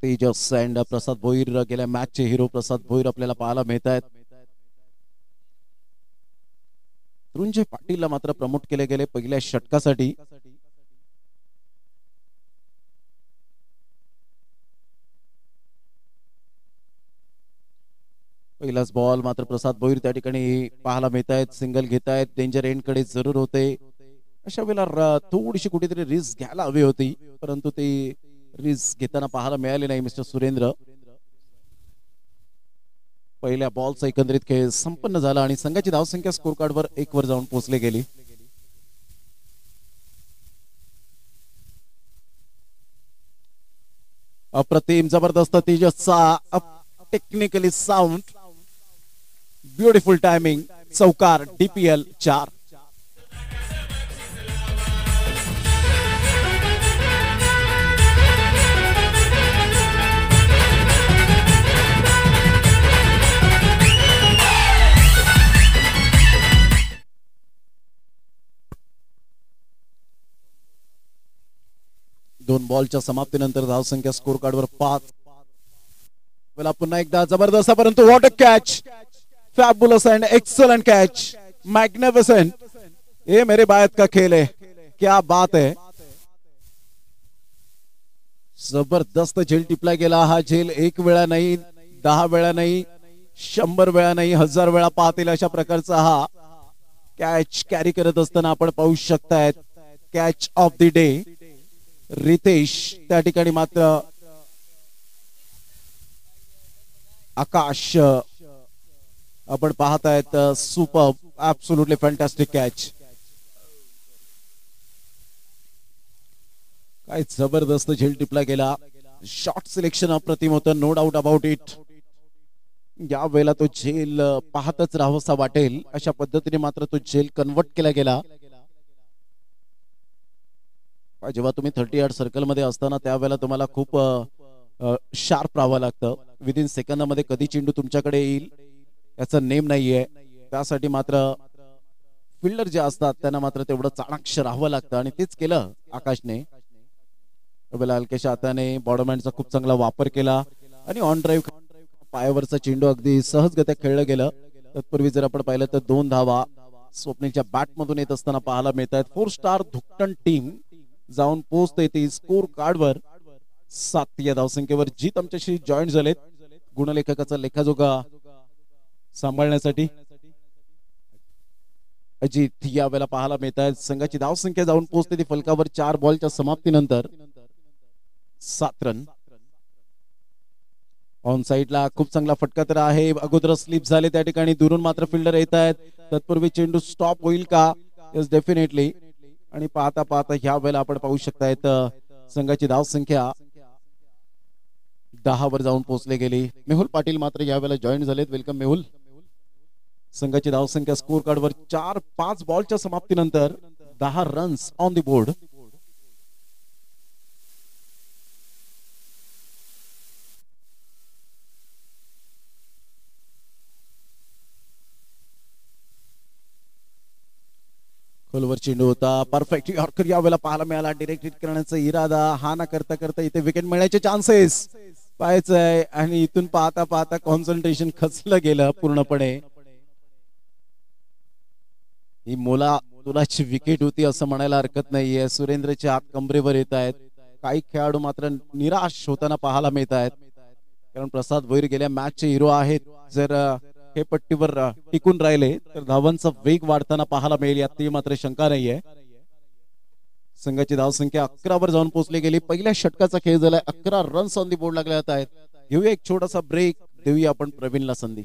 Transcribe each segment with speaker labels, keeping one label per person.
Speaker 1: Tejas and प्रसाद भोईर गेल्या मॅचचे hero प्रसाद भोईर आपल्याला पाहायला मिळत आहेत. तरुणजय पाटीलला मात्र प्रमोट केले गेले पहिल्या षटकासाठी. पहिलाच बॉल मात्र प्रसाद भोईर त्या ठिकाणी पाहायला मिळत आहेत. सिंगल घेत आहेत. डेंजर एंड कडे जरूर होते. अशा वेळेला थोडीशी कुठेतरी रिस्क घ्यायला हवी होती, परंतु ती रिस्क घेताना पाहायला मिळाली नाही मिस्टर सुरेंद्र. पहिल्या बॉलचा एकंदरीत खेळ संपन्न झाला आणि संघाची धावसंख्या स्कोर कार्डवर 1 वर जाऊन पोहोचली गेली. अप्रतिम जबरदस्त तेजसचा टेक्निकली साऊंड, ब्युटिफुल टायमिंग, चौकार, DPL 4. दोन बॉलच्या समाप्तीनंतर धावसंख्या स्कोर कार्डवर 5. वेळा पुन्हा एकदा जबरदस्त, परंतु what a catch, fabulous end excellent catch, magnificent. ये मेरे बायत का खेल है, क्या बात है. जबरदस्त झेल टिपला गेला. हा झेल 1 वेळा नाही, 10 वेळा नाही, 100 वेळा नाही, 1000 वेळा पाहतील अशा प्रकारचा हा कॅच कॅरी करत असताना आपण पाहू शकतायत. Catch of the day Ritesh. त्या ठिकाणी मात्र आकाश आपण पाहतायत. Super, absolutely fantastic catch. काय जबरदस्त झेल टिपला गेला. शॉट सिलेक्शन अप्रतिम होतं, नो डाऊट अबाउट इट. या वेळेला तो झेल पाहतच राहावासा वाटेल अशा पद्धतीने मात्र तो झेल कन्वर्ट केला गेला. जेव्हा तुम्ही 30 यार्ड सर्कल मध्ये असताना त्यावेळेला तुम्हाला खूप शार्प राहावं लागतं. विदिन सेकंदामध्ये कधी चेंडू तुमच्याकडे येईल याचा नेम नाहीये. त्यासाठी मात्र फिल्डर जे असतात त्यांना मात्र तेवढं चाणाक्ष राहावं लागतं आणि तेच केलं आकाशने. हलक्याच्या हाताने बॉडमॅनचा खूप चांगला वापर केला आणि ऑन ड्राईव्ह पायावरचा चेंडू अगदी सहजगत्या खेळलं गेलं. तत्पूर्वी जर आपण पाहिलं तर 2 धावा स्वप्नीलच्या बॅट मधून येत असताना पाहायला मिळत आहेत. 4 स्टार धुकटन टीम जाऊन पोहोचते ती स्कोर कार्डवर 7 या धावसंख्येवर. जीत आमच्याशी जॉईन झालेत गुणलेखकाचा लेखाजोखा सांभाळण्यासाठी. अजित या वेळेला पाहायला मिळत आहेत. संघाची धावसंख्या जाऊन पोहोचते ती फलकावर 4 बॉलच्या समाप्तीनंतर 7 रन. ऑन साइडला खूप चांगला फटका तर आहे. अगोदर स्लिप झाले त्या ठिकाणी, दुरून मात्र फिल्डर येत आहेत. तत्पूर्वी चेंडू स्टॉप होईल का? Yes, definitely. आणि पाहता पाहता ह्या वेळेला आपण पाहू शकतायत संघाची धावसंख्या 10 वर जाऊन पोहोचले गेली. मेहुल पाटील मात्र या वेळेला जॉईन झालेत. वेलकम मेहुल. संघाची धावसंख्या स्कोर कार्डवर 4-5 बॉलच्या समाप्तीनंतर 10 रन्स ऑन द बोर्ड. खोलवर चेंडू होता, परफेक्ट यॉर्कर या वेळेला पाहायला मिळाला. डिरेक्ट हिट करण्याचा इरादा, हा ना करता करता इथे विकेट मिळण्याचे चान्सेस पाहायचंय आणि इथून पाहता पाहता कॉन्सन्ट्रेशन खचलं गेलं पूर्णपणे. ही मुलाची विकेट होती असं म्हणायला हरकत नाहीये. सुरेंद्रच्या हात कमरेवर येत आहेत. काही खेळाडू मात्र निराश होताना पाहायला मिळत आहेत, कारण प्रसाद भोईर गेल्या मॅचचे हिरो आहेत. जर हे पट्टीवर टिकून राहिले तर धावांचा वेग वाढताना पाहायला मिळेल, यात मात्र शंका नाहीये. संघाची धावसंख्या 11 वर जाऊन पोहोचली गेली. पहिल्या षटकाचा खेळ झालाय. 11 रन्स ऑन दी बोर्ड लागले जात आहेत. घेऊया एक छोटासा ब्रेक, देऊया आपण प्रवीणला संधी.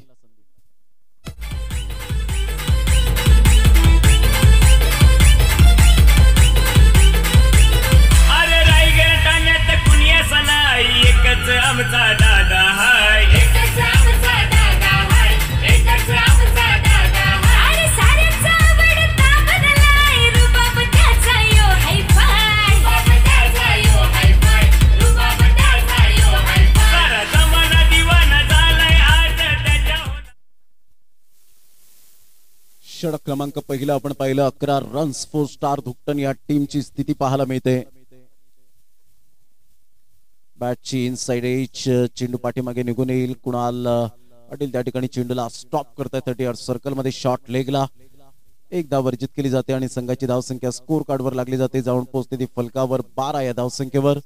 Speaker 2: अरे रायगड ठाण्यात कुणी सना एकच आमचा दादा हाय, एकच आमचा दादा हाय, एकच आमचा दादा हाय. अरे साऱ्यांचा आवडता बदलाय रुबाब त्याचा यो हाय फाय, रुबाब त्याचा यो हाय फाय, रुबाब त्याचा यो हाय फाय. सारा जमाना दिवाना झालाय आज त्याच्या.
Speaker 1: षटक क्रमांक पहिला आपण पाहिलं. 11 रन्स. 4 स्टार धुकटन या टीमची स्थिती पाहायला मिळते. बॅटची इनसाइड एज, चेंडू पाठीमागे निघून येईल. कुणाल पाटील त्या ठिकाणी चेंडूला स्टॉप करताय 30 यार्ड सर्कल मध्ये. शॉट लेगला एकदा वर्जित केली जाते आणि संघाची धावसंख्या स्कोर कार्डवर लागली जाते. जाऊन पोहोचते ती फलकावर 12 या धावसंख्येवर.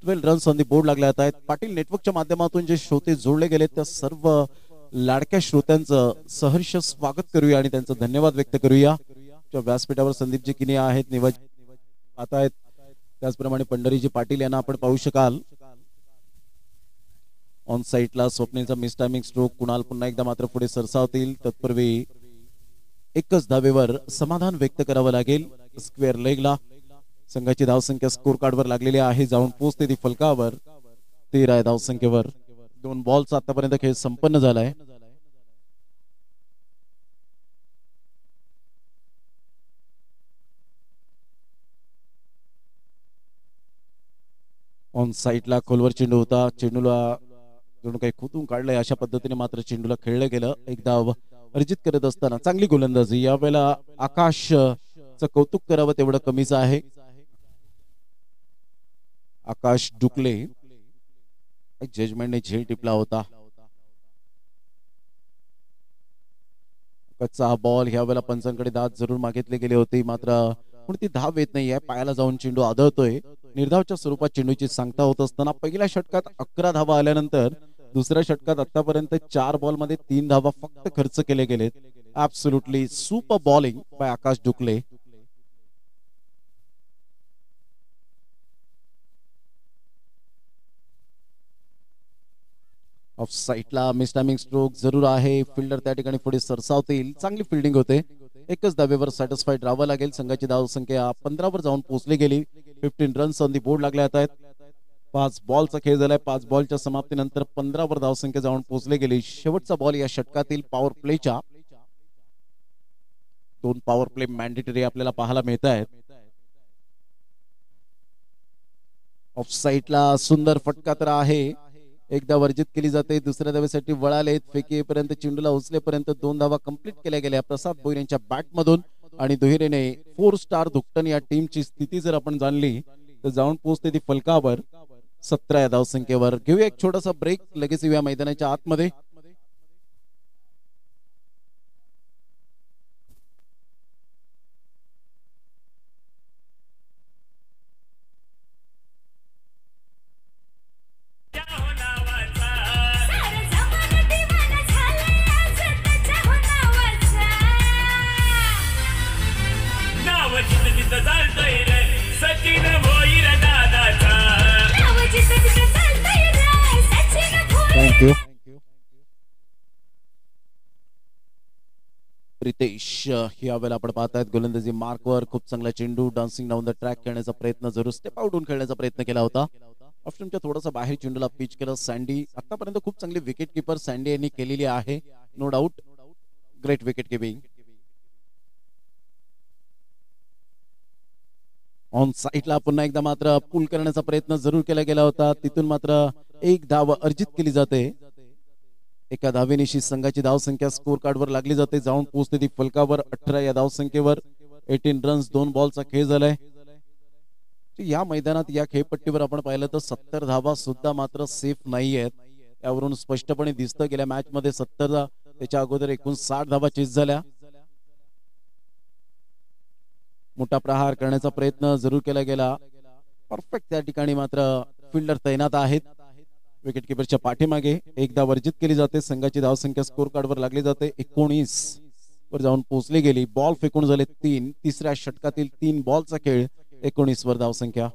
Speaker 1: 12 रन्स ऑन दी बोर्ड लागले जात आहेत. पाटील नेटवर्कच्या माध्यमातून जे श्रोते जोडले गेले त्या सर्व लाडक्या श्रोत्यांचं सहर्ष स्वागत करूया आणि त्यांचं धन्यवाद व्यक्त करूया. व्यासपीठावर संदीपजी किनी आहेत, निवाज आता आहेत, त्याचप्रमाणे पंढरीजी पाटील यांना आपण पाहू शकाल. ऑन साइडला स्वप्नीलचा मिस टायमिंग स्ट्रोक. कुणाल पुन्हा एकदा मात्र पुढे सरसावतील. तत्पूर्वी एकच धावेवर समाधान व्यक्त करावं लागेल. स्क्वेअर लेगला संघाची धावसंख्या स्कोर कार्डवर लागलेली आहे. जाऊन पोहोचते ती फलकावर 13 या धावसंख्येवर. 2 बॉलचा आतापर्यंत खेळ संपन्न झालाय. ऑन साइडला खोलवर चेंडू होता. चेंडूला जणू काही खुतून काढलंय अशा पद्धतीने मात्र चेंडूला खेळलं गेलं. एक धाव अर्जित करत असताना चांगली गोलंदाजी. यावेळेला आकाशचं कौतुक करावं तेवढं कमीच आहे. आकाश डुकले जजमेंटने झेल टिपला होता. कच्चा बॉल यावेळेला पंचांकडे दाद जरूर मागितले गेले होते, मात्र कोणती धाव येत नाहीये. पायाला जाऊन चेंडू आदळतोय. निर्धावच्या स्वरूपात चेंडूची सांगता होत असताना पहिल्या षटकात 11 धावा आल्यानंतर दुसऱ्या षटकात आतापर्यंत 4 बॉल मध्ये 3 धावा फक्त खर्च केले गेलेत. Absolutely super bowling by Akash Dukle. Off साइडला मिस टायमिंग स्ट्रोक जरूर आहे. फिल्डर त्या ठिकाणी पुढे सरसावतील. चांगली फिल्डिंग होते. एकच धावेवर सॅटिस्फाईड राहावं लागेल. संघाची धावसंख्या 15 वर जाऊन पोहोचली गेली. 15 रन्स ऑन दी बोर्ड लागले आहेत. 5 बॉलचा खेळ झालाय. 5 बॉलच्या समाप्तीनंतर 15 वर धावसंख्या जाऊन पोहोचली गेली. शेवटचा बॉल या षटकातील पॉवर प्लेच्या. 2 पॉवर प्ले मॅन्डेटरी आपल्याला पाहायला मिळत आहेत. ऑफ साइडला सुंदर फटका तर आहे. एकदा वर्जित केली जाते. दुसऱ्या धावेसाठी वळालेत. फेकीपर्यंत चेंडूला उचलेपर्यंत 2 धावा कंप्लीट केल्या गेल्या प्रसाद भोईर यांच्या बॅट मधून. आणि दुहेरीने 4 स्टार धुकटन या टीमची स्थिती जर आपण जाणली तर जाऊन पोहोचते ती फलकावर 17 या धावसंख्येवर. घेऊया एक छोटासा ब्रेक. लगेच येऊया मैदानाच्या आतमध्ये. थँक्यू. प्रितेश यावेळेला आपण पाहतायत गोलंदाजी मार्कवर. खूप चांगला चेंडू डान्सिंग डाऊन द ट्रॅक खेळण्याचा प्रयत्न, जरूर स्टेप आउट होऊन खेळण्याचा प्रयत्न केला होता. ऑप्शनच्या थोडासा बाहेर चेंडूला पिच केलं. सँडी आतापर्यंत खूप चांगली विकेट किपर सँडी यांनी केलेली आहे, no doubt. Great wicket keeping. On साइडला पुन्हा एकदा मात्र पुल करण्याचा प्रयत्न जरूर केला गेला होता. तिथून मात्र एक धाव अर्जित केली जाते. एका धावेनिशी संघाची धावसंख्या स्कोर कार्डवर लागली जाते. जाऊन पोहोचते ती फलकावर 18 या धावसंख्येवर. 18 रन्स 2 बॉलचा खेळ झालाय. या मैदानात या खेळपट्टीवर आपण पाहिलं तर 70 धावा सुद्धा मात्र सेफ नाही आहेत. त्यावरून स्पष्टपणे दिसतं गेल्या मॅच मध्ये 70, त्याच्या अगोदर एकूण 60 धावा चेस झाल्या. मोठा प्रहार करण्याचा प्रयत्न जरूर केला गेला. परफेक्ट त्या ठिकाणी मात्र फिल्डर तैनात आहेत. विकेट किपरच्या पाठीमागे एकदा वर्जित केली जाते. संघाची धावसंख्या स्कोर कार्डवर लागली जाते. 19 वर जाऊन पोहोचली गेली. बॉल फेकून झाले 3. तिसऱ्या षटकातील 3 बॉलचा खेळ. 19 वर धावसंख्या.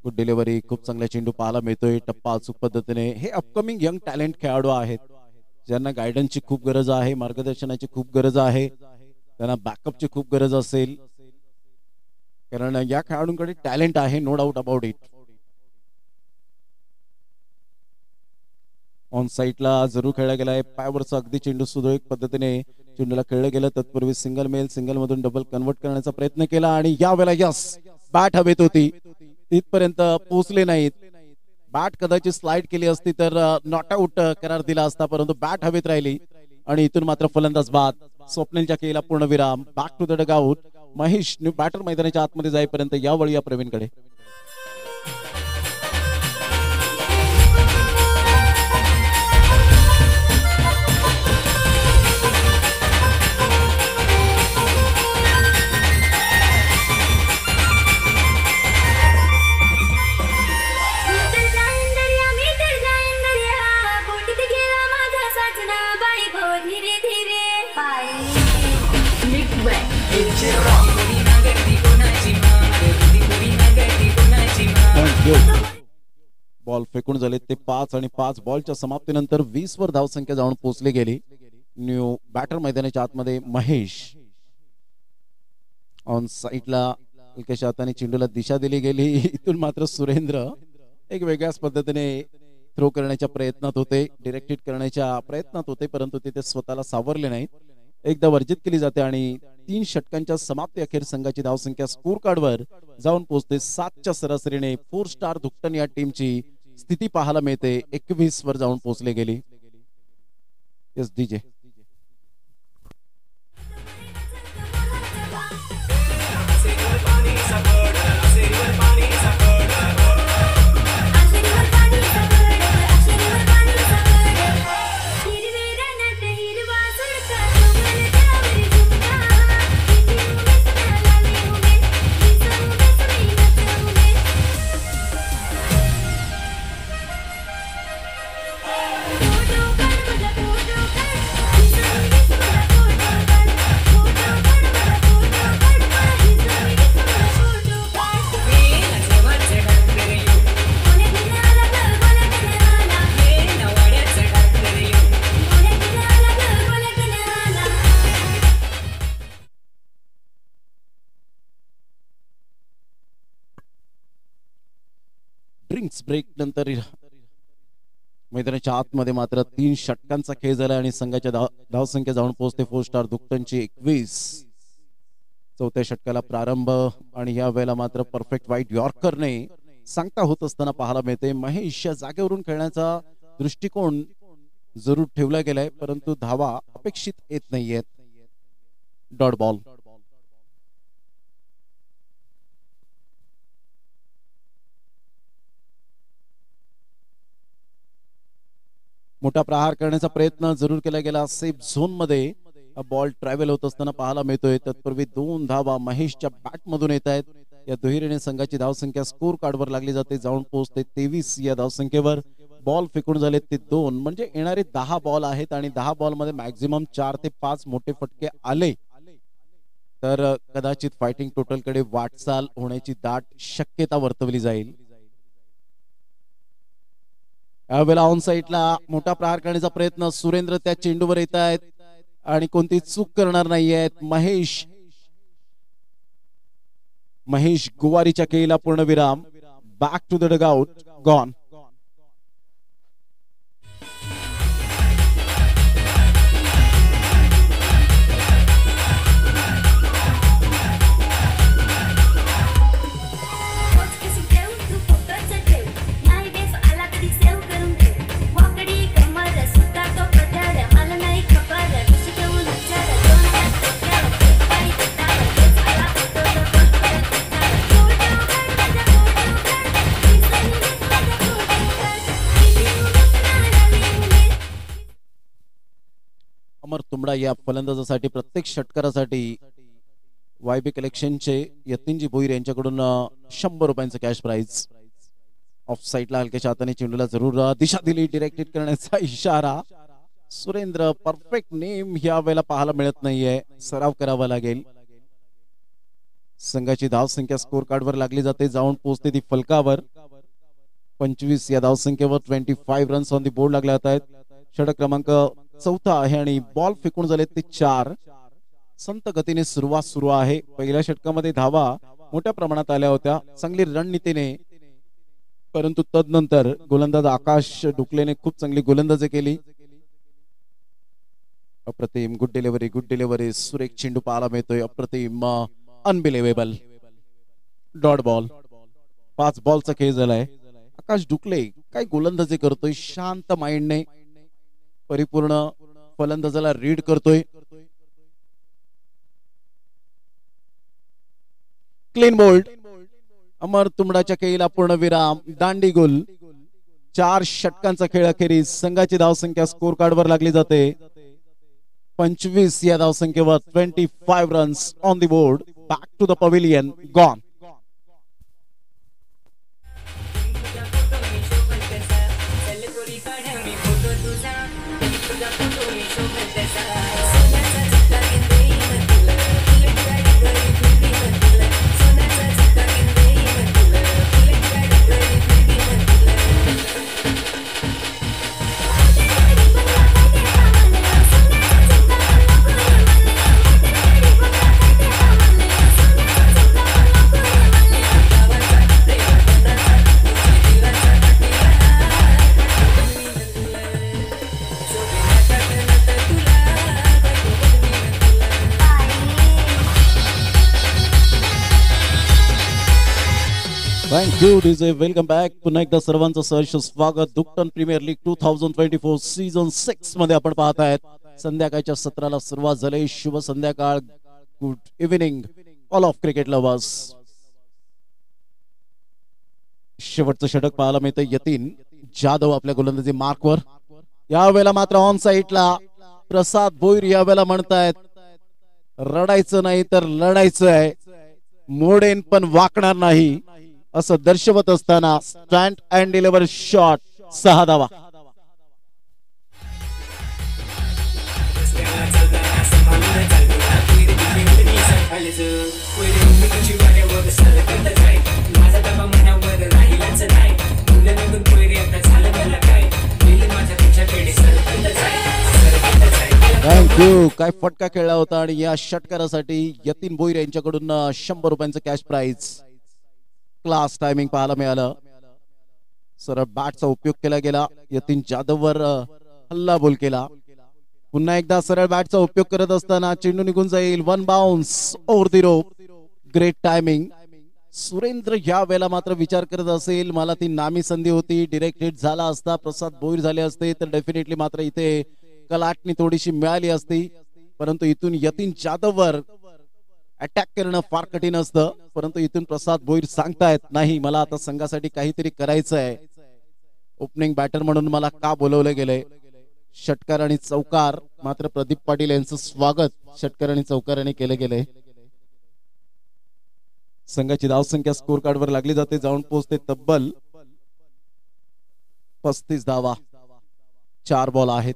Speaker 1: Good delivery. खूप चांगला चेंडू पाहायला मिळतोय. टप्पा अचूक पद्धतीने. हे अपकमिंग यंग टॅलेंट खेळाडू आहेत ज्यांना गायडन्सची खूप गरज आहे, मार्गदर्शनाची खूप गरज आहे, त्यांना बॅकअपची खूप गरज असेल, कारण या खेळाडूंकडे टॅलेंट आहे, no doubt about it. On साइडला जरूर खेळला गेलाय. पायावरचा अगदी चेंडू सुरळीत पद्धतीने चेंडूला खेळलं गेलं. तत्पूर्वी सिंगल मेल, सिंगल मधून डबल कन्वर्ट करण्याचा प्रयत्न केला आणि यावेळेला यस, बॅट हवेत होती, तिथपर्यंत पोहोचले नाहीत. बॅट कदाचित स्लाइड केली असती तर नॉट आउट करार दिला असता, परंतु बॅट हवेत राहिली आणि इथून मात्र फलंदाज बाद. स्वप्नीलच्या केला पूर्ण विराम. Back to the dugout. Mahesh new batter मैदानाच्या आतमध्ये जाईपर्यंत यावेळी या प्रवीणकडे. बॉल फेकून झाले ते 5 आणि 5 बॉलच्या समाप्तीनंतर 20 वर धावसंख्या जाऊन पोहोचली गेली. न्यू बॅटर मैदानाच्या आतमध्ये महेश ऑन साईडला हलक्याच्या हाताने चेंडूला दिशा दिली गेली. इथून मात्र सुरेंद्र एक वेगळ्याच पद्धतीने थ्रो करण्याच्या प्रयत्नात होते, डिरेक्टेड करण्याच्या प्रयत्नात होते, परंतु तिथे स्वतःला सावरले नाहीत. एकदा वर्जित केली जाते आणि 3 षटकांच्या समाप्ती अखेर संघाची धावसंख्या स्कोर कार्डवर जाऊन पोहोचते 7च्या सरासरीने. 4 स्टार धुकटन या टीमची स्थिती पाहायला मिळते. 21 वर जाऊन पोहोचले गेली. एस डीजे ड्रिंक्स ब्रेक नंतर मैदानाच्या आतमध्ये मात्र 3 षटकांचा खेळ झाला आणि संघाच्या धावसंख्या जाऊन पोहोचते 4 स्टार धुकटनची 21. 4थ्या षटकाला प्रारंभ आणि या वेळेला मात्र परफेक्ट वाईट यॉर्करने सांगता होत असताना पाहायला मिळते. महेश जागेवरून खेळण्याचा दृष्टिकोन जरूर ठेवला गेलाय, परंतु धावा अपेक्षित येत नाहीयेत. Dot ball. मोठा प्रहार करण्याचा प्रयत्न जरूर केला गेला. सेफ झोन मध्ये बॉल ट्रॅव्हल होत असताना पाहायला मिळतोय. तत्पूर्वी 2 धावा महेशच्या बॅट मधून येत आहेत. या दुहेरीने संघाची धावसंख्या स्कोर कार्डवर लागली जाते, जाऊन पोहोचते 23 या धावसंख्येवर. बॉल फेकून झाले ते 2, म्हणजे येणारे 10 बॉल आहेत आणि 10 बॉल मध्ये मॅक्झिमम 4 ते 5 मोठे फटके आले तर कदाचित फायटिंग टोटल कडे वाटचाल होण्याची दाट शक्यता वर्तवली जाईल. यावेळेला ऑन साईडला मोठा प्रहार करण्याचा प्रयत्न. सुरेंद्र त्या चेंडूवर येत आहेत आणि कोणती चूक करणार नाहीयेत. महेश गुवारीच्या केला पूर्णविराम. Back to the dugout. Gone. Amar Tumbda या फलंदाजासाठी प्रत्येक षटकारासाठी वायबी कलेक्शनचे यतीनजी भोईर यांच्याकडून 100 रुपयांचं कॅश प्राइज. ऑफ साईडला हलक्याच्या हाताने चेंडूला जरूर दिशा दिली, डिरेक्टेड करण्याचा इशारा. सुरेंद्र परफेक्ट नेम या वेळेला पाहायला मिळत नाहीये, सराव करावा लागेल. संघाची धावसंख्या स्कोर कार्डवर लागली जाते, जाऊन पोहोचते ती फलकावर. 25 या धावसंख्येवर 25 रन्स ऑन दी बोर्ड लागले जात आहेत. षटक क्रमांक 4 आहे आणि बॉल फेकून झाले ते 4. संत गतीने सुरुवात सुरू आहे. पहिल्या षटकामध्ये धावा मोठ्या प्रमाणात आल्या होत्या, चांगली रणनीतीने, परंतु तदनंतर गोलंदाज आकाश डुकलेने खूप चांगली गोलंदाजी केली. अप्रतिम गुड डिलिव्हरी, सुरेख चेंडू पाहायला मिळतोय. अप्रतिम, अनबिलिव्हेबल. Dot ball. 5 बॉलचा खेळ झालाय. आकाश डुकले काय गोलंदाजी करतोय, शांत माइंडने परिपूर्ण फलंदाजाला रीड करतोय. Clean bowled. अमर तुंबडाच्या खेळीला पूर्णविराम. दांडी गोल. 4 षटकांचा खेळ अखेरीस संघाची धावसंख्या स्कोर कार्डवर लागली जाते 25 या धावसंख्येवर. 25 runs on the board. Back to the pavilion. Gone. Thank you DJ. Welcome back. पुन्हा एकदा सर्वांचं सहर्ष स्वागत. दुकटन प्रीमियर लीग 2024 सीझन 6 मध्ये आपण पाहत आहेत. संध्याकाळच्या सत्राला सुरुवात झाली. शुभ संध्याकाळ. Good evening all of cricket lovers. शेवटचं षटक पाहायला मिळतं. यतीन जाधव आपल्या गोलंदाजी मार्कवर. यावेळेला मात्र ऑन साईडला प्रसाद भोईर यावेळेला म्हणतायत रडायचं नाही तर लढायचं आहे. मोडेन पण वाकणार नाही असं दर्शवत असताना स्टँड अँड डिलिव्हर शॉट. 6 धावा. थँक्यू. काय फटका खेळला होता आणि या षटकारासाठी यतीन भोईर यांच्याकडून 100 रुपयांचं कॅश प्राइज. क्लास टायमिंग पाहायला मिळालं. सरळ बॅटचा उपयोग केला गेला. यतीन जाधववर हल्ला बोल केला. पुन्हा एकदा सरळ बॅटचा उपयोग करत असताना चेंडू निघून जाईल. 1 bounce over the rope. Great timing. Surendra या वेळेला मात्र विचार करत असेल मला ती नामी संधी होती. डिरेक्ट हिट झाला असता प्रसाद भोईर झाले असते तर डेफिनेटली मात्र इथे कलाटणी थोडीशी मिळाली असती. परंतु इथून यतीन जाधववर अटॅक करणं फार कठीण असतं. परंतु इथून प्रसाद भोईर सांगतायत नाही मला आता संघासाठी काहीतरी करायचं आहे. ओपनिंग बॅटर म्हणून मला का बोलवलं गेलंय. षटकार आणि चौकार मात्र प्रदीप पाटील यांचं स्वागत षटकार आणि चौकाराने केले गेले. संघाची धावसंख्या स्कोर कार्डवर लागली जाते. जाऊन पोहोचते तब्बल 35 धावा. 4 बॉल आहेत.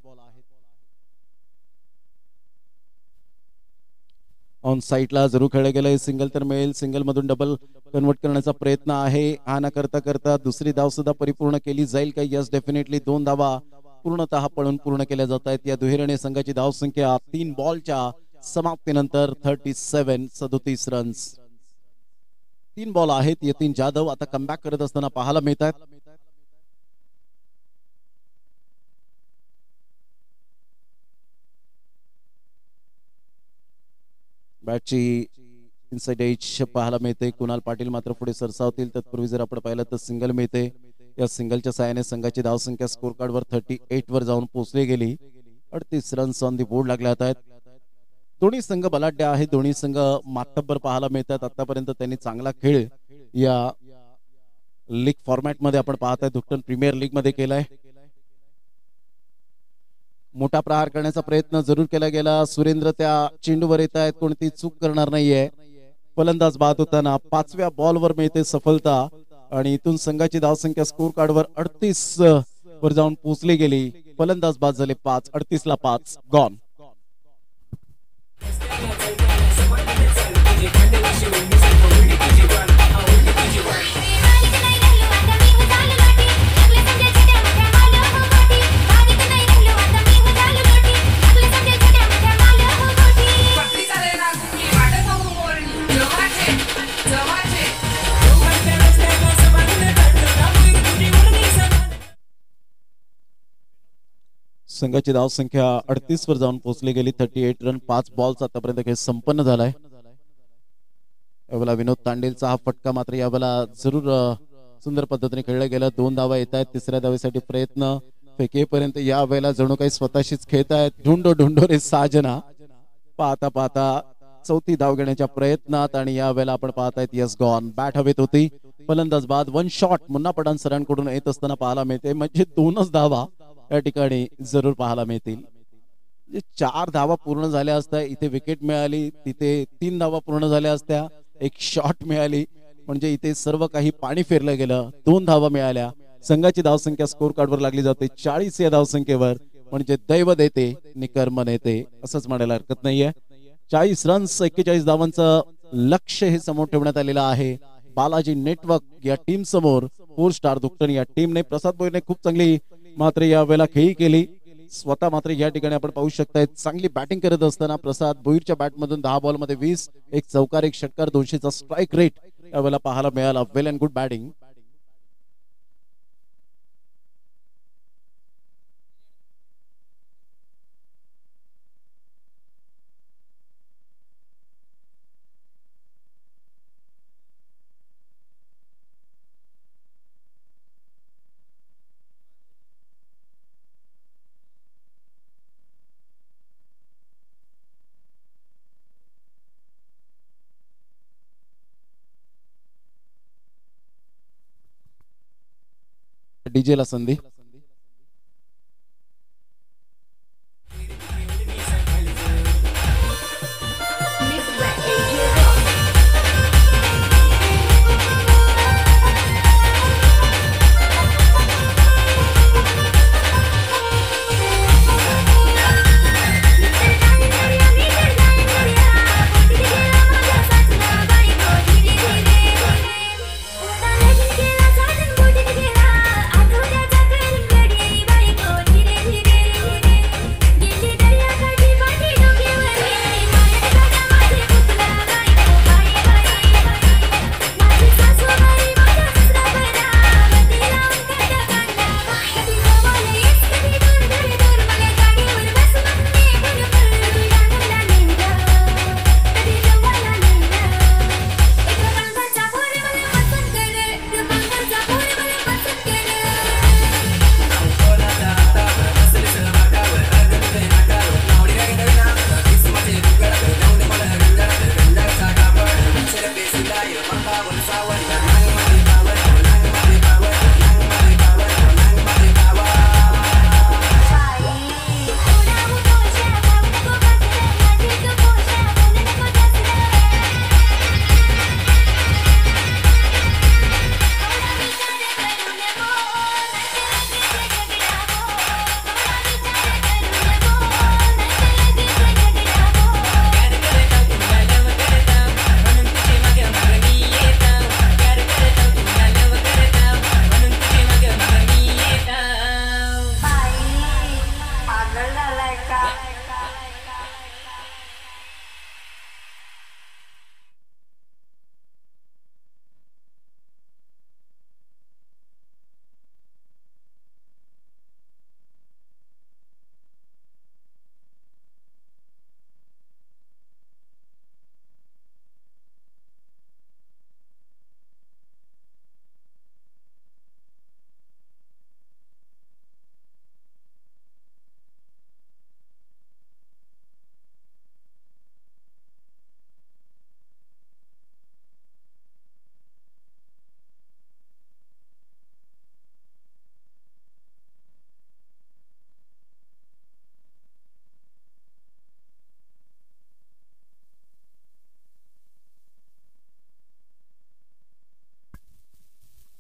Speaker 1: ऑन साईडला जरूर खेळले गेले. सिंगल तर मिळेल. सिंगल मधून डबल कन्वर्ट करण्याचा प्रयत्न आहे. हा न करता करता दुसरी धाव सुद्धा परिपूर्ण केली जाईल का. यस डेफिनेटली 2 धावा पूर्णतः पळून पूर्ण केल्या जात आहेत. या दुहेरीने संघाची धावसंख्या 3 बॉलच्या समाप्तीनंतर 37 रन्स. 3 बॉल आहेत. यतीन जाधव आता कमबॅक करत असताना पाहायला मिळतात. बॅटची इनसाइड एज पाहायला मिळते. कुणाल पाटील मात्र पुढे सरसावतील. तत्पूर्वी जर आपण पाहिलं तर सिंगल मिळते. या सिंगलच्या साहाय्याने संघाची धावसंख्या स्कोर कार्डवर 38 वर जाऊन पोहोचली गेली. 38 रन्स ऑन दी बोर्ड लागले आहेत. दोन्ही संघ बलाढ्य आहेत. दोन्ही संघ मातब्बर पाहायला मिळतात. आतापर्यंत त्यांनी चांगला खेळ या लीग फॉर्मॅट मध्ये आपण पाहताय दुकटन प्रीमियर लीग मध्ये केलाय. मोठा प्रहार करण्याचा प्रयत्न जरूर केला गेला. सुरेंद्र त्या चेंडूवर येत आहेत. कोणती चूक करणार नाहीये. फलंदाज बाद होताना 5व्या बॉलवर मिळते सफलता आणि इथून संघाची धावसंख्या स्कोर कार्डवर 38 वर जाऊन पोहोचली गेली. फलंदाज बाद झाले 5. 38 ला 5 गॉन. संघाची धावसंख्या 38 वर जाऊन पोहोचली गेली. 38 रन 5 बॉल्स आतापर्यंत खेळ संपन्न झालाय. यावेळेला विनोद तांडेलचा हा फटका मात्र यावेळेला जरूर सुंदर पद्धतीने खेळला गेला. 2 धावा येत आहेत. तिसऱ्या धावेसाठी प्रयत्न फेकेपर्यंत या वेळेला जणू काही स्वतःशीच खेळत आहेत. ढुंडो ढुंडो रे साजना. पाहता पाहता चौथी धाव घेण्याच्या प्रयत्नात आणि यावेळेला आपण पाहतायत यस गॉन. बॅट हवेत होती, फलंदाज बाद. वन शॉट मुन्ना पठाण सरांकडून येत असताना पाहायला मिळते, म्हणजे 2च धावा या ठिकाणी जरूर पाहायला मिळतील. 4 धावा पूर्ण झाल्या असत्या, इथे विकेट मिळाली, तिथे 3 धावा पूर्ण झाल्या असत्या, एक शॉट मिळाली, म्हणजे इथे सर्व काही पाणी फिरलं गेलं. 2 धावा मिळाल्या, संघाची धावसंख्या स्कोर कार्डवर लागली जाते 40 या धावसंख्येवर, म्हणजे दैव देते निकर्म नेते असंच म्हणायला हरकत नाहीये. 40 रन्स 41 धावांचं लक्ष्य हे समोर ठेवण्यात आलेलं आहे बालाजी नेटवर्क या टीम समोर. 4 स्टार दुकटन या टीमने. प्रसाद भोईरने खूप चांगली मात्र यावेळेला खेळी केली स्वतः. मात्र या ठिकाणी आपण पाहू शकताय चांगली बॅटिंग करत असताना प्रसाद भोईरच्या बॅटमधून 10 बॉलमध्ये 20, एक चौकार, एक षटकार, 200चा स्ट्राईक रेट यावेळेला पाहायला मिळाला. वेल अँड गुड बॅटिंग. डीजे ला संधी.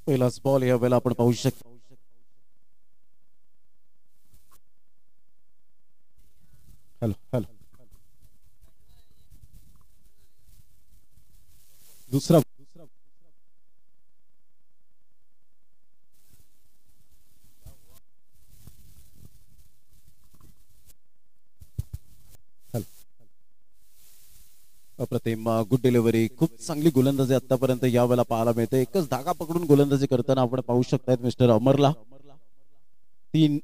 Speaker 1: पहिलाच बॉल या वेळेला आपण पाहू शकतो. Hello hello. दुसरा अप्रतिम गुड डिलिव्हरी. खूप चांगली गोलंदाजी आतापर्यंत यावेळेला पाहायला मिळते. एकच धागा पकडून गोलंदाजी करताना आपण पाहू शकतायत मिस्टर अमरला. 3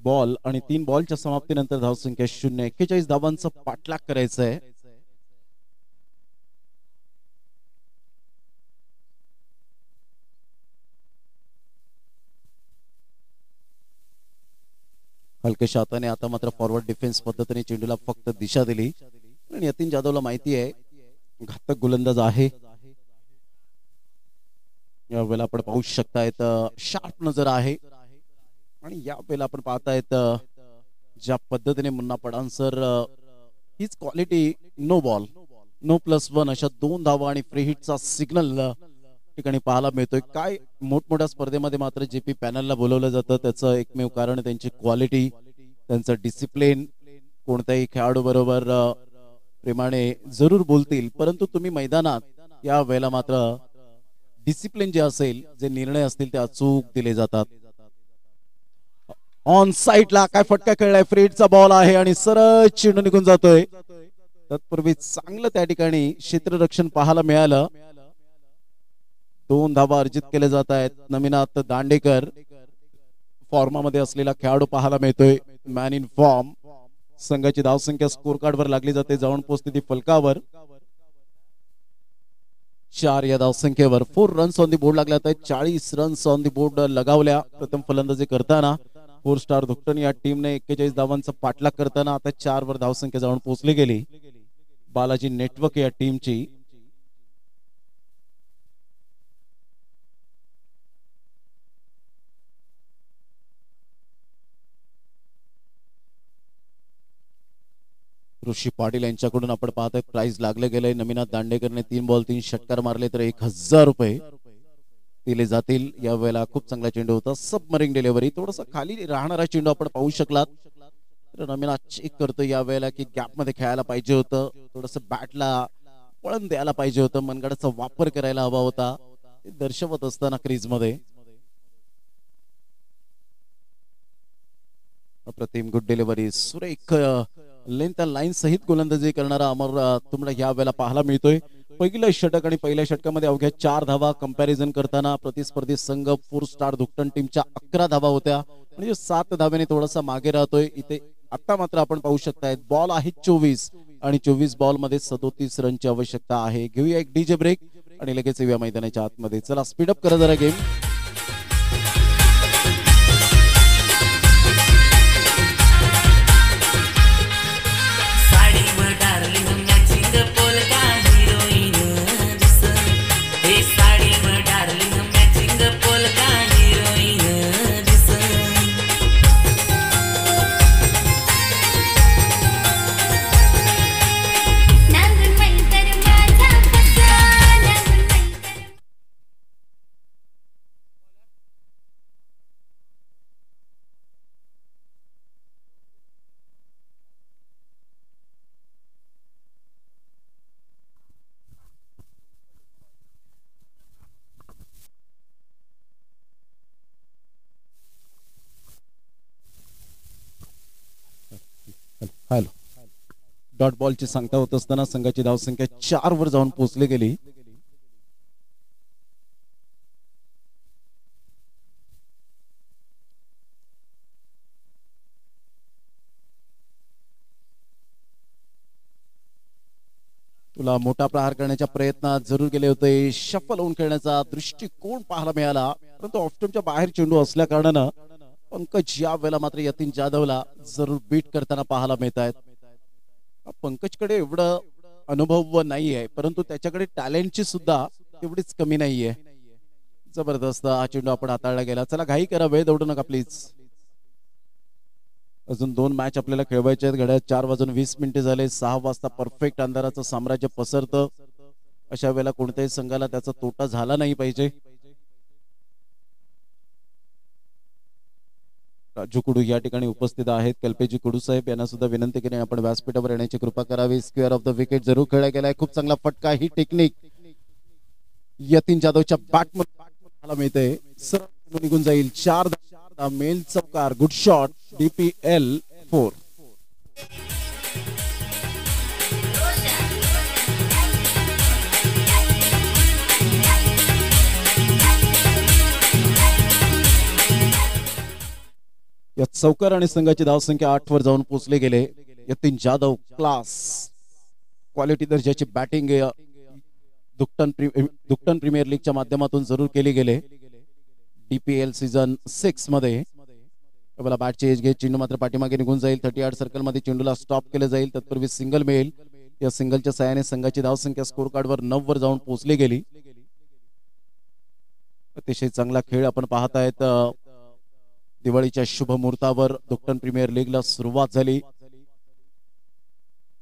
Speaker 1: बॉल आणि 3 बॉलच्या समाप्तीनंतर धावसंख्या 0. 41 धावांचा पाठलाग करायचा आहे. हलकेशा हाताने आता मात्र फॉरवर्ड डिफेन्स पद्धतीने चेंडूला फक्त दिशा दिली आणि यतीन जाधवला माहिती आहे घातक गोलंदाज आहे. यावेळेला आपण पाहू शकतायत शार्प नजर आहे आणि यावेळेला आपण पाहतायत ज्या पद्धतीने मुन्ना पठाण सर हीच क्वालिटी नो बॉल नो +1 अशा 2 धावा आणि फ्री हिटचा सिग्नल ठिकाणी पाहायला मिळतोय. काय मोठमोठ्या स्पर्धेमध्ये मात्र जेपी पॅनलला बोलवलं जातं त्याचं एकमेव कारण त्यांची क्वालिटी, त्यांचं डिसिप्लिन. कोणत्याही खेळाडू बरोबर प्रेमाने जरूर बोलतील, परंतु तुम्ही मैदानात या वेळेला मात्र डिसिप्लिन जे असेल, जे निर्णय असतील ते अचूक दिले जातात. ऑन साइडला काय फटका खेळलाय, फ्रीडचा बॉल आहे आणि सरळ चेंडू निघून जातोय. तत्पूर्वी चांगलं त्या ठिकाणी क्षेत्ररक्षण पाहायला मिळालं. 2 धावा अर्जित केले जात आहेत. नमिनाथ दांडेकर फॉर्मामध्ये असलेला खेळाडू पाहायला मिळतोय. Man in form. संघाची धावसंख्या स्कोर कार्ड वर लागली जाते, जाऊन पोहोचते ती फलकावर. 4 या धावसंख्येवर 4 रन्स ऑन दी बोर्ड लागल्या आहेत. 40 रन्स ऑन दी बोर्ड लगावल्या प्रथम फलंदाजी करताना. 4 स्टार धुकटन या टीमने 41 धावांचा पाठलाग करताना आता 4 वर धावसंख्या जाऊन पोहोचली गेली. बालाजी नेटवर्क या टीमची. ऋषी पाटील यांच्याकडून आपण पाहतोय प्राइज लागले गेले. नमिनाथ दांडेकरने 3 बॉल 3 षटकार मारले तर 1000 रुपये दिले जातील. या वेळेला खूप चांगला चेंडू होता. सबमरीन डिलिव्हरी, थोडासा खाली राहणारा चेंडू आपण पाहू शकलात. तर नमिनाथ चेक करतो या वेळेला की गॅप मध्ये खेळायला पाहिजे होतं, थोडस बॅटला पळण द्यायला पाहिजे होतं, मनगडाचा वापर करायला हवा होता. दर्शवत असताना क्रीज मध्ये अप्रतिम गुड डिलिव्हरी, सुरेख लेंथ लाईन सहित गोलंदाजी करणारा अमर तुम्हाला या वेळेला पाहायला मिळतोय. पहिलं षटक आणि पहिल्या षटकामध्ये अवघ्या 4 धावा. कंपॅरिझन करताना प्रतिस्पर्धी संघ 4 स्टार धुकटन टीमच्या 11 धावा होत्या, म्हणजे 7 धाव्याने थोडासा मागे राहतोय. इथे आता मात्र आपण पाहू शकताय बॉल आहे 24 आणि 24 बॉल मध्ये 37 रनची आवश्यकता आहे. घेऊया एक डीजे ब्रेक आणि लगेच येऊया मैदानाच्या आतमध्ये. चला स्पीडअप करा जरा गेम. हॅलो. डॉट बॉलची सांगता होत असताना संघाची धावसंख्या 4 वर जाऊन पोहोचली गेली. तुला मोठा प्रहार करण्याच्या प्रयत्नात जरूर गेले होते. शफल होऊन खेळण्याचा दृष्टिकोन पाहायला मिळाला, परंतु ऑफस्टमच्या बाहेर चेंडू असल्या कारणानं पंकज या वेळेला मात्र यतीन जाधवला जरूर बीट करताना पाहायला मिळत आहेत. पंकजकडे एवढं अनुभव नाहीये, परंतु त्याच्याकडे टॅलेंटची सुद्धा तेवढीच कमी नाहीये. जबरदस्त हा चेंडू आपण हाताळला गेला. चला घाई करा, वेळ दौडू नका प्लीज. अजून 2 मॅच आपल्याला खेळवायचे आहेत. घड्याळ 4:20 झाले. 6 वाजता परफेक्ट अंधाराचं साम्राज्य पसरतं. अशा वेळेला कोणत्याही संघाला त्याचा तोटा झाला नाही पाहिजे. राजू कुडू या ठिकाणी उपस्थित आहेत. कल्पेजी कुडू साहेब यांना सुद्धा विनंती केली आपण व्यासपीठावर येण्याची कृपा करावी. स्क्वेअर ऑफ द विकेट जरूर खेळला गेलाय. खूप चांगला फटका. ही टेक्निक यतीन जाधवच्या बॅटमध्ये मिळते. सरळ निघून जाईल. 4 मेल चौकार. Good shot. DPL 4. या चौकार आणि संघाची धावसंख्या 8 वर जाऊन पोहोचले गेले. यतीन जाधव क्लास क्वालिटी दर्जाची बॅटिंग दुकटन प्रीमियर लीगच्या माध्यमातून जरूर केली गेले. DPL सीझन 6 मध्ये बॅटची एज घे. चेंडू मात्र पाठीमागे निघून जाईल. 38 सर्कल मध्ये चेंडूला स्टॉप केले जाईल. तत्पूर्वी सिंगल मिळेल. या सिंगलच्या सहाय्याने संघाची धावसंख्या स्कोर कार्डवर 9 वर जाऊन पोहोचली गेली. अतिशय चांगला खेळ आपण पाहत आहेत. दिवाळीच्या शुभ मुहूर्तावर दुक्टन प्रीमियर लीगला सुरुवात झाली.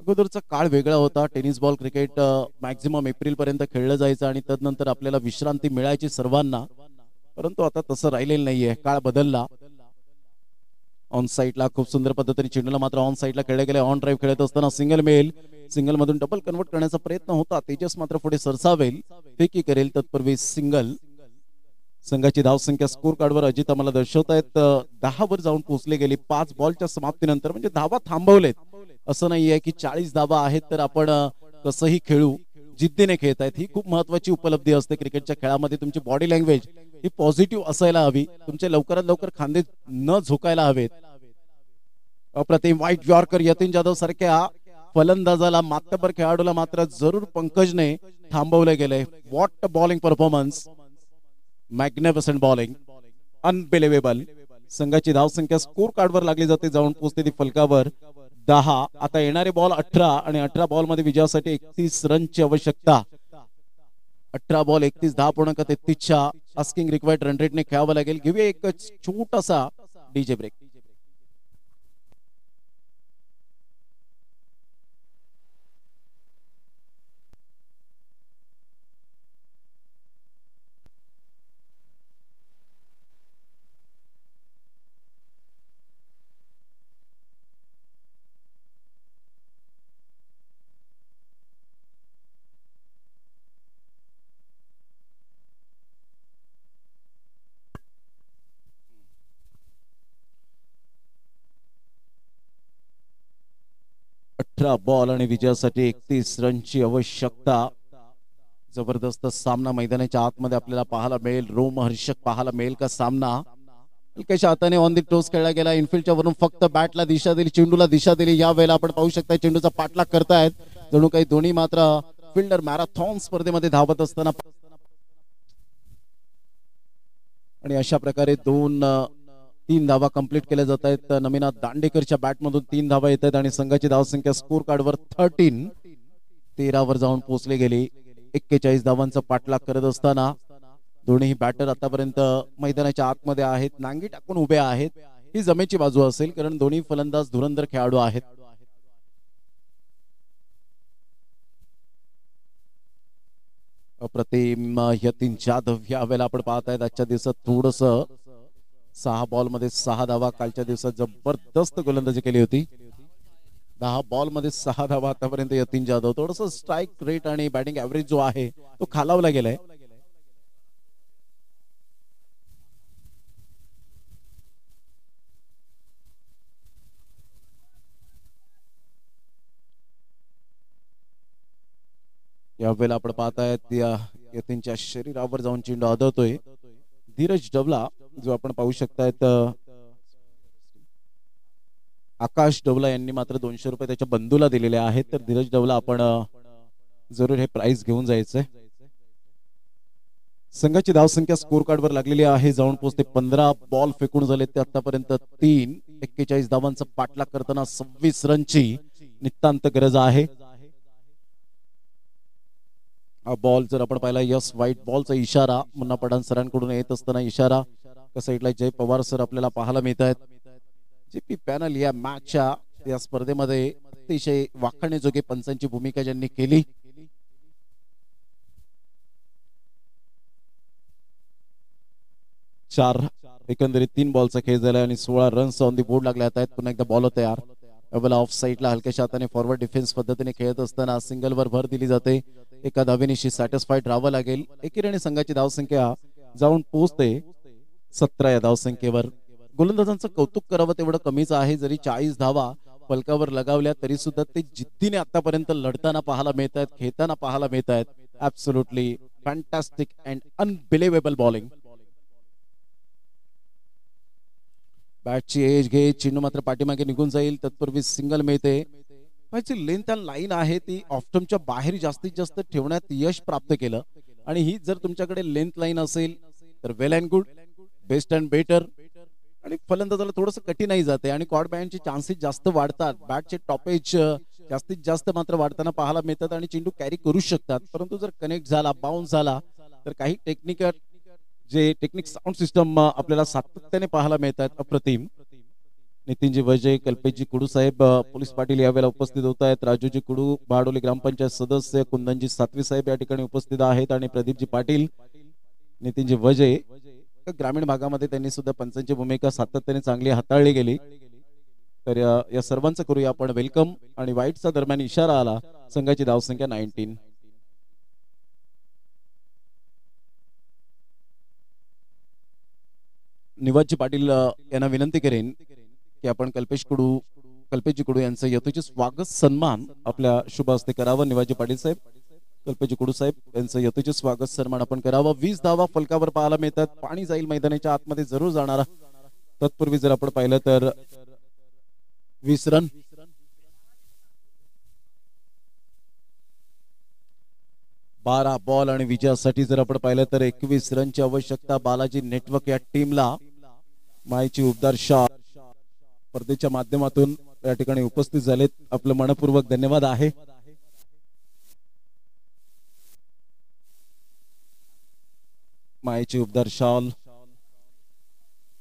Speaker 1: अगोदरचा काळ वेगळा होता. Tennis ball cricket maximum April पर्यंत खेळलं जायचं आणि तदनंतर आपल्याला विश्रांती मिळायची सर्वांना. परंतु आता तसं राहिलेलं नाहीये, काळ बदलला. ऑन साईडला खूप सुंदर पद्धतीने चेंडूला मात्र ऑन साईडला खेळले गेले. ऑन ड्राईव्ह खेळत असताना सिंगल मधून डबल कन्वर्ट करण्याचा प्रयत्न होता. तेजस मात्र पुढे सरसावेल, फेकी करेल, तत्पूर्वी सिंगल. संघाची धावसंख्या स्कोर कार्डवर अजित आम्हाला दर्शवतायत 10 वर जाऊन पोहोचले गेली 5 बॉलच्या समाप्तीनंतर. म्हणजे धावा थांबवलेत. असं नाहीये की 40 धावा आहेत तर आपण कसंही खेळू, जिद्दीने खेळतायत. ही खूप महत्वाची उपलब्धी असते क्रिकेटच्या खेळामध्ये. तुमची बॉडी लँग्वेज ही पॉझिटिव्ह असायला हवी. तुमचे लवकरात लवकर खांदे न झुकायला हवेत. अप्रतिम व्हाईट यॉर्कर यतीन जाधव सारख्या फलंदाजाला, मातबर खेळाडूला मात्र जरूर पंकजने थांबवले गेले. What bowling performance, magnificent bowling, unbelievable. संघाची धावसंख्या स्कोर कार्डवर लागली जाते, जाऊन पोहोचते ती फलकावर 10. आता येणारे बॉल 18 आणि 18 बॉल मध्ये विजयासाठी 31 रनची आवश्यकता. 18 बॉल 31 10.33च्या आस्किंग रिक्वायर्ड रन रेटने खेळावं लागेल. घेऊया एक छोटासा डीजे ब्रेक. बॉल आणि विजयासाठी 31 रनची आवश्यकता. जबरदस्त सामना मैदानाच्या आतमध्ये आपल्याला पाहायला मिळेल. रोमहर्षक पाहायला मिळेल का सामना. हलक्याच्या हाताने ऑन दी टोस खेळला गेला. इनफिल्डच्या वरून फक्त बॅटला दिशा दिली, चेंडूला दिशा दिली. या वेळेला आपण पाहू शकता चेंडूचा पाठलाग करतायत. जणू काही दोन्ही मात्र फिल्डर मॅरेथॉन स्पर्धेमध्ये धावत असताना. आणि अशा प्रकारे 3 धावा कंप्लीट केल्या जात आहेत. नमिनाथ दांडेकरच्या बॅटमधून 3 धावा येत आहेत आणि संघाची धावसंख्या स्कोर कार्डवर 13 वर जाऊन पोहोचली गेली. 41 धावांचा पाठलाग करत असताना दोन्ही बॅटर आतापर्यंत मैदानाच्या आतमध्ये आहेत, नांगी टाकून उभे आहेत. ही जमेची बाजू असेल कारण दोन्ही फलंदाज धुरंधर खेळाडू आहेत. अप्रतिम यतीन जाधव या वेळेला आपण पाहत आहेत. आजच्या दिवसात थोडस 6 बॉल मध्ये 6 धावा. कालच्या दिवसात जबरदस्त गोलंदाजी केली होती. 10 बॉल मध्ये 6 धावा आतापर्यंत यतीन जाधव. थोडस स्ट्राईक रेट आणि बॅटिंग ऍव्हरेज जो आहे तो खालावला गेलाय. यावेळेला आपण पाहतायत यतीनच्या शरीरावर जाऊन चेंडू आदळतोय. धीरज डबला जो आपण पाहू शकतायत, आकाश डबला यांनी मात्र 200 रुपये त्याच्या बंधूला दिलेले आहेत. तर धीरज डबला आपण जरूर हे प्राइज घेऊन जायचंय. संघाची धावसंख्या स्कोर कार्डवर लागलेली आहे, जाऊन पोहोचते 15. बॉल फेकून झाले ते आतापर्यंत 3. 41 धावांचा पाठलाग करताना 26 रनची नितांत गरज आहे. हा बॉल जर आपण पाहिला, यस व्हाईट बॉलचा इशारा मुन्ना पठाण सरांकडून येत असताना इशारा साईडला जय पवार सर आपल्याला पाहायला मिळत आहेत. जीपी पॅनल या मॅचच्या या स्पर्धेमध्ये अतिशय वाखाणण्याजोगे पंचांची भूमिका ज्यांनी केली. एकंदरीत 3 बॉलचा खेळ झाला आणि 16 रन्स ऑन दी बोर्ड लागले आहेत. पुन्हा एकदा बॉल तयार. ऑफ साईडला हलक्याच्या हाताने फॉरवर्ड डिफेन्स पद्धतीने खेळत असताना सिंगलवर भर दिली जाते. एका धावेनिशी सॅटिस्फाईड राहावं लागेल. एकेरीने संघाची धावसंख्या जाऊन पोहोचते 17 या धावसंख्येवर. गोलंदाजांचं कौतुक करावं तेवढं कमीच आहे. जरी 40 धावा फलकावर लगावल्या तरी सुद्धा ते जिद्दीने आतापर्यंत लढताना पाहायला मिळत आहेत, खेळताना पाहायला मिळत आहेत. Absolutely fantastic and unbelievable bowling. बॅटची एज घे, चेंडू मात्र पाठीमागे निघून जाईल. तत्पूर्वी सिंगल मिळते. जी लेंथ अँड लाईन आहे ती ऑफ्टमच्या बाहेर जास्तीत जास्त ठेवण्यात यश प्राप्त केलं. आणि ही जर तुमच्याकडे लेंथ लाईन असेल तर well and good, best and better. आणि फलंदाजाला थोडंसं कठीणही जाते आणि कॉर्ड बॅटचे चान्सेस जास्त वाढतात. बॅटचे टॉपेज जास्तीत जास्त मात्र वाढताना पाहायला मिळतात आणि चेंडू कॅरी करू शकतात, परंतु जर कनेक्ट झाला, बाउन्स झाला तर काही टेक्निक साऊंड सिस्टम आपल्याला सातत्याने पाहायला मिळतात. अप्रतिम. नितीनजी वैजय, कल्पेशजी कुडू साहेब, पोलीस पाटील यावेळेला उपस्थित होत आहेत. राजूजी कुडू, बारडोली ग्रामपंचायत सदस्य, कुंदनजी सातवी साहेब या ठिकाणी उपस्थित आहेत आणि प्रदीपजी पाटील, नितीनजी वैजय. ग्रामीण भागामध्ये त्यांनी सुद्धा पंचांची भूमिका सातत्याने चांगली हाताळली गेली. तर या सर्वांचं करूया आपण वेलकम. आणि वाईटचा दरम्यान इशारा आला. संघाची धावसंख्या 19. निवाजी पाटील यांना विनंती करेन की आपण कल्पेशजी कुडू यांचं यथोचित स्वागत सन्मान आपल्या शुभ हस्ते करावं. निवाजी पाटील साहेब, कल्पेशजी कुडू साहेब यांचं यथोचित स्वागत सन्मान आपण करावं. 20 धावा फलकावर पाहायला मिळतात. पाणी जाईल मैदानाच्या आतमध्ये जरूर जाणारा. तत्पूर्वी जर आपण पाहिलं तर 20 रन. बारा बॉल आणि विजयासाठी जर आपण पाहिलं तर 21 रनची आवश्यकता बालाजी नेटवर्क या टीमला. माईची उबदार शॉट स्पर्धेच्या माध्यमातून या ठिकाणी उपस्थित झालेत. आपलं मनपूर्वक धन्यवाद आहे. माईची उबदार शॉल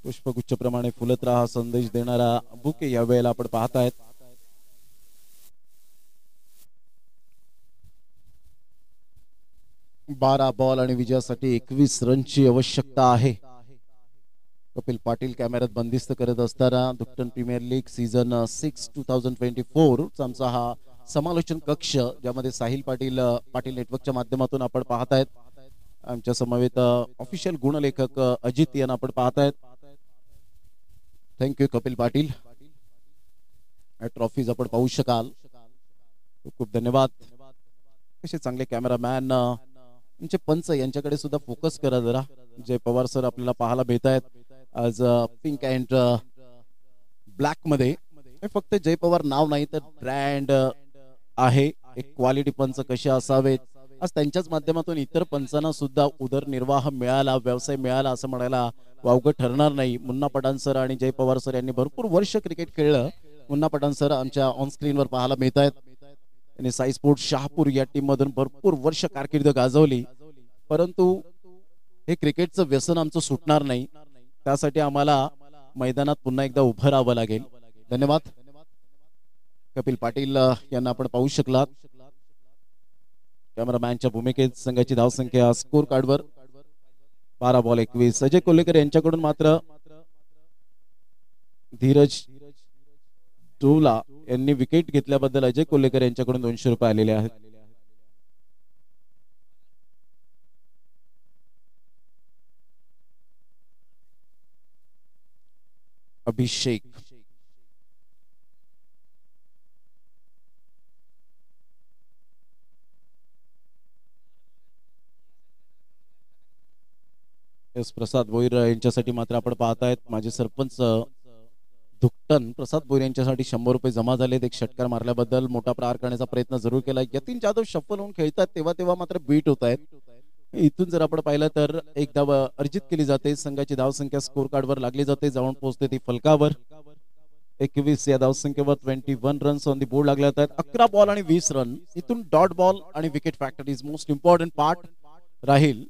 Speaker 1: पुष्पगुच्छ प्रमाणे फुलत राहा संदेश देणारा बुके या वेळेला आपण पाहतायत. बारा बॉल आणि विजयासाठी 21 रनची आवश्यकता आहे. कपिल पाटील कॅमेऱ्यात बंदिस्त करत असताना दुकटन प्रीमियर लीग सीझन 6 2024 आमचा हा समालोचन कक्ष, ज्यामध्ये साहिल पाटील नेटवर्कच्या माध्यमातून आपण पाहतायत. आमच्या समवेत ऑफिशियल गुणलेखक अजित यांना आपण पाहतायत. थँक्यू कपिल पाटील. ट्रॉफीज आपण पाहू शकाल. खूप खूप धन्यवाद. कसे चांगले कॅमेरामॅन म्हणजे पंच यांच्याकडे सुद्धा फोकस करा जरा. जय पवार सर आपल्याला पाहायला भेटत आहेत आज पिंक अँड ब्लॅक मध्ये. फक्त जय पवार नाव नाही तर ब्रँड आहे. एक क्वालिटी पंच कसे असावेत आज त्यांच्याच माध्यमातून इतर पंचांना सुद्धा उदरनिर्वाह मिळाला, व्यवसाय मिळाला असं म्हणायला वावगं ठरणार नाही. मुन्ना पठाण सर आणि जय पवार सर यांनी भरपूर वर्ष क्रिकेट खेळलं. मुन्ना पठाण सर आमच्या ऑन स्क्रीनवर पाहायला मिळत आहेत. त्यांनी साई स्पोर्ट शहापूर या टीम मधून भरपूर वर्ष कारकीर्द गाजवली. परंतु हे क्रिकेटचं व्यसन आमचं सुटणार नाही. त्यासाठी आम्हाला मैदानात पुन्हा एकदा उभं राहावं लागेल. धन्यवाद. कपिल पाटील यांना आपण पाहू शकलात कॅमेरामॅनच्या भूमिकेत. संघाची धावसंख्या स्कोर कार्डवर 12 बॉल 21. अजय कोल्हेकर यांच्याकडून मात्र धीरज टोला यांनी विकेट घेतल्याबद्दल अजय कोल्हेकर यांच्याकडून 200 रुपये आलेले आहेत. अभिषेक प्रसाद भोईर यांच्यासाठी मात्र आपण पाहतायत माजी सरपंच धुकटन प्रसाद भोईर यांच्यासाठी 100 रुपये जमा झालेत. एक षटकार मारल्याबद्दल मोठा प्रहार करण्याचा प्रयत्न जरूर केला. यतीन जाधव शफल होऊन खेळतात तेव्हा मात्र बीट होत आहेत. इथून जर आपण पाहिलं तर एक धाव अर्जित केली जाते. संघाची धावसंख्या स्कोर कार्डवर लागली जाते. जाऊन पोहोचते ती फलकावर. 21 या धावसंख्येवर 21 रन्स ऑन दी बोर्ड लागले आहेत. 11 बॉल आणि 20 रन. इथून डॉट बॉल आणि wicket factor is most important part राहील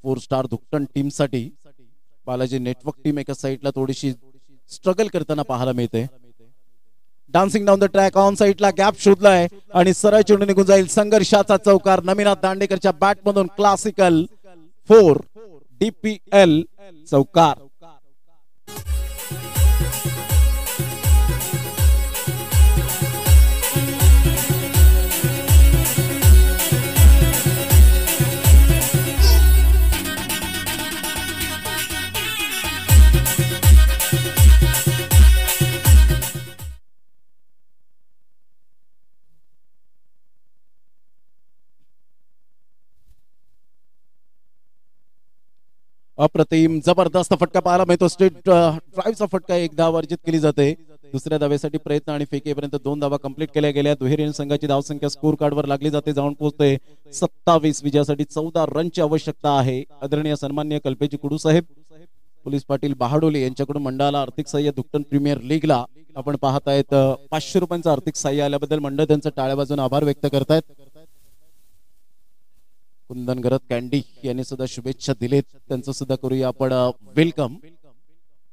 Speaker 1: 4 स्टार धुकटन टीम साठी. बालाजी नेटवर्क टीम एका साईडला थोडीशी स्ट्रगल करताना पाहायला मिळते. Dancing down the track on साईडला गॅप शोधलाय आणि सरळ चेंडू निघून जाईल. संघर्षाचा चौकार नमिनाथ दांडेकरच्या बॅट मधून क्लासिकल 4 DPL चौकार. अप्रतिम जबरदस्त फटका पाहायला मिळतो. स्ट्रेट ड्राईव्हचा फटका. एक धाव अर्जित केली जाते. दुसऱ्या धावेसाठी प्रयत्न आणि फेकेपर्यंत 2 धावा कंप्लीट केल्या गेल्या. दुहेरी संघाची धावसंख्या स्कोर कार्डवर लागली जाते. जाऊन पोहोचते 27. विजयासाठी 14 रनची आवश्यकता आहे. आदरणीय सन्माननीय कल्पेशजी कुडू साहेब पोलीस पाटील बहाडोली यांच्याकडून मंडळाला आर्थिक सहाय्य दुकटन प्रीमियर लीगला आपण पाहत आहेत 500 रुपयांचं आर्थिक सहाय्य आल्याबद्दल मंडळ त्यांचं टाळ्या वाजवून आभार व्यक्त करतायत. कुंदन गरत कॅन्डी यांनी सुद्धा शुभेच्छा दिलेत, त्यांचं सुद्धा करूया आपण वेलकम.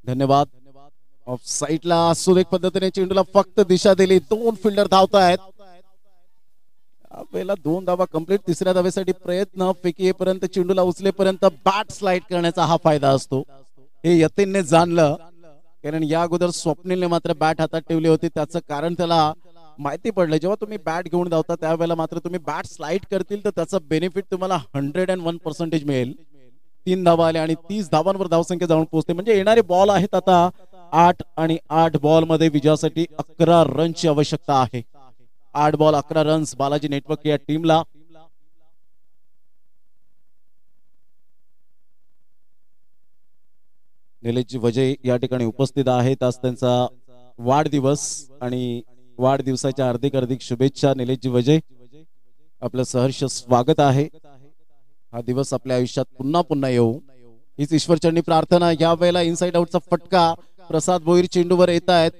Speaker 1: धन्यवाद. ऑफ साईडला सुरेख पद्धतीने चेंडूला फक्त दिशा दिली, 2 फिल्डर धावतायत. पहिला 2 धावा कंप्लीट, तिसऱ्या धावेसाठी प्रयत्न, फेकी येईपर्यंत चेंडूला उचलेपर्यंत बॅट स्लाइड करण्याचा हा फायदा असतो. हे यतीनने जाणलं, कारण या अगोदर स्वप्नीलने मात्र बॅट हातात ठेवली होती. त्याचं कारण त्याला माहिती पडलं, जेव्हा तुम्ही बॅट घेऊन धावता त्यावेळेला मात्र तुम्ही बॅट स्लाइड करतील तर त्याचा बेनिफिट तुम्हाला 101% मिळेल. 3 धावा आल्या आणि 30 धावांवर धावसंख्या जाऊन पोहोचते. म्हणजे येणारे बॉल आहेत आता 8 आणि 8 बॉल मध्ये विजयासाठी 11 रनची आवश्यकता आहे. 8 बॉल 11 रन्स बालाजी नेटवर्क या टीमला. निलेशजी वजय या ठिकाणी उपस्थित आहेत. आज त्यांचा वाढदिवस आणि वाढदिवसाच्या हार्दिक शुभेच्छा. निलेशजी वजय, आपलं सहर्ष स्वागत आहे. हा दिवस आपल्या आयुष्यात पुन्हा पुन्हा येऊ हीच ईश्वरचरणी प्रार्थना. या वेळेला इनसाइड आउटचा फटका प्रसाद भोईर चेंडूवर येत आहेत.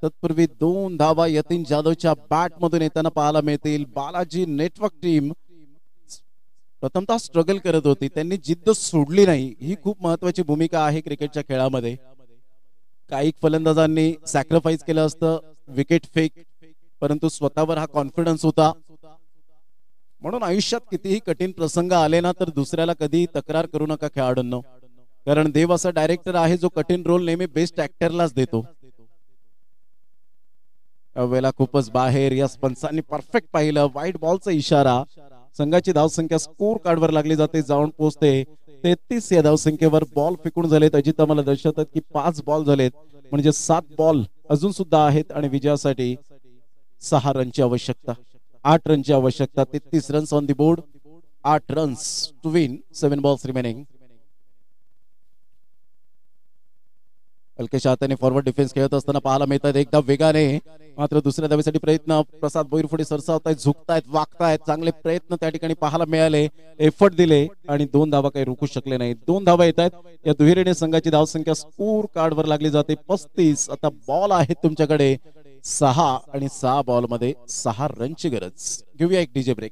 Speaker 1: तत्पूर्वी 2 धावा यतीन जाधवच्या बॅट मधून येताना पाहायला मिळतील. बालाजी नेटवर्क टीम प्रथमतः स्ट्रगल करत होती, त्यांनी जिद्द सोडली नाही. ही खूप महत्वाची भूमिका आहे क्रिकेटच्या खेळामध्ये. काही फलंदाजांनी सॅक्रिफाईस केलं असतं, विकेट फेक, परंतु स्वतःवर हा कॉन्फिडन्स होता. म्हणून आयुष्यात कितीही कठीण प्रसंग आले ना तर दुसऱ्याला कधी तक्रार करू नका खेळाडूंनो, कारण देव असा डायरेक्टर आहे जो कठीण रोल नेहमी बेस्ट ऍक्टरलाच देतो. यावेळेला खूपच बाहेर, या पंचांनी परफेक्ट पाहिलं. वाईट बॉलचा इशारा. संघाची धावसंख्या स्कोर कार्डवर लागली जाते, जाऊन पोहोचते 33 या धावसंख्येवर. बॉल फेकून झालेत, अजित आम्हाला दर्शवतात की 5 बॉल झालेत, म्हणजे 7 बॉल अजून सुद्धा आहेत आणि विजयासाठी 6 रनची आवश्यकता, 8 रनची आवश्यकता. 33 runs on the board, 8 runs to win, 7 balls remaining. हलकेशा हाताने फॉरवर्ड डिफेन्स खेळत असताना पाहायला मिळतात. एकदा वेगाने, मात्र दुसऱ्या धावेसाठी प्रयत्न. प्रसाद भोईर पुढे सरसावतायत, झुकतायत, वागतायत. चांगले प्रयत्न त्या ठिकाणी पाहायला मिळाले, एफर्ट दिले आणि 2 धावा काही रोखू शकले नाही. 2 धावा येत आहेत. या दुहेरीने संघाची धावसंख्या स्कोर कार्डवर लागली जाते 35. आता बॉल आहेत तुमच्याकडे 6 आणि 6 बॉल मध्ये 6 रनची गरज. घेऊया एक डीजे ब्रेक.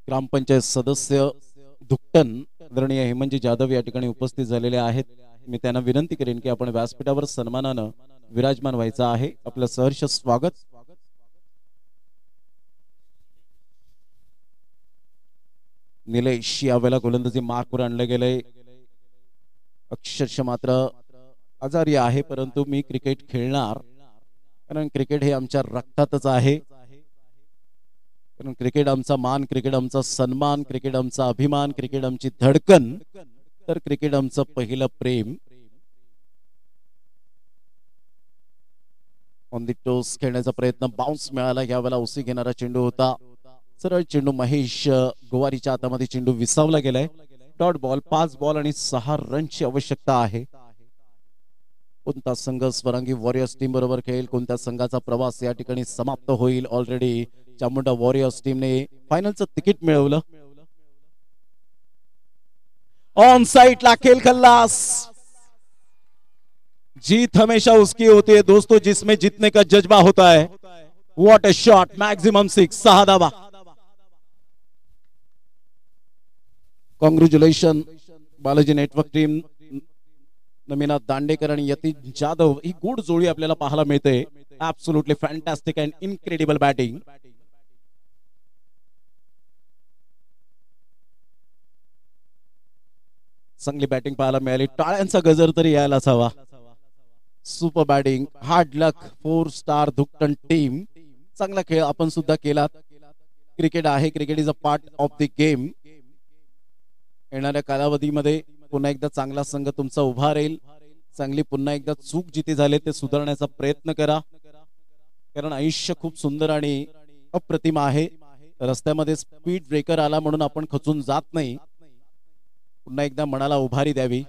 Speaker 1: ग्रामपंचायत सदस्य दुकटन आदरणीय हेमंतजी जाधव या ठिकाणी उपस्थित झालेले आहेत. मी त्यांना विनंती करेन की आपण व्यासपीठावर सन्मानानं विराजमान व्हायचं आहे. आपलं सहर्ष स्वागत. निलेश यावेळेला गोलंदाजी मार्कवर आणलं गेलंय. अक्षरशः मात्र आजारी आहे, परंतु मी क्रिकेट खेळणार, कारण क्रिकेट हे आमच्या रक्तातच आहे. कारण क्रिकेट आमचा मान, क्रिकेट आमचा सन्मान, क्रिकेट आमचा अभिमान, क्रिकेट आमची धडकन, तर क्रिकेट आमचं पहिलं प्रेम. ऑन दी टोस खेळण्याचा प्रयत्न, बाउन्स मिळाला. यावेळेला उसी घेणारा चेंडू होता. सरळ चेंडू महेश गोवारीच्या हातामध्ये चेंडू विसावला गेलाय. Dot ball. 5 बॉल आणि 6 रनची आवश्यकता आहे. कोणता संघ स्वरांगी वॉरियर्स टीम बरोबर खेळेल, कोणत्या संघाचा प्रवास या ठिकाणी समाप्त होईल. ऑलरेडी चामुंडा वॉरियर्स टीमने फायनलचं तिकीट मिळवलं. ऑन साइड ला खेल खल्लास. जीत हमेशा उसकी होती है दोस्तों जिसमें जीतने का जज्बा होता है. What a shot. मैक्सिमम 6. 6 धावा. Congratulation Balaji network team. Naminath Dandekar आणि यतीन जाधव ही गुड जोडी आपल्याला पाहायला मिळते. Absolutely fantastic and incredible batting. चांगली बॅटिंग पाहायला मिळाली. टाळ्यांचा गजर तरी यायलाच हवा. सुपर बॅटिंग, हार्ड लक, 4 स्टार धुकटन टीम. चांगला खेळ आपण सुद्धा केला. क्रिकेट आहे, cricket is a part of the game. येणाऱ्या कालावधीमध्ये पुन्हा एकदा चांगला संघ तुमचा उभा राहील. चांगली पुन्हा एकदा चूक जिथे झाले ते सुधारण्याचा प्रयत्न करा, कारण आयुष्य खूप सुंदर आणि अप्रतिम आहे. रस्त्यामध्ये स्पीड ब्रेकर आला म्हणून आपण खचून जात नाही. पुन्हा एकदा मनाला उभारी द्यावी.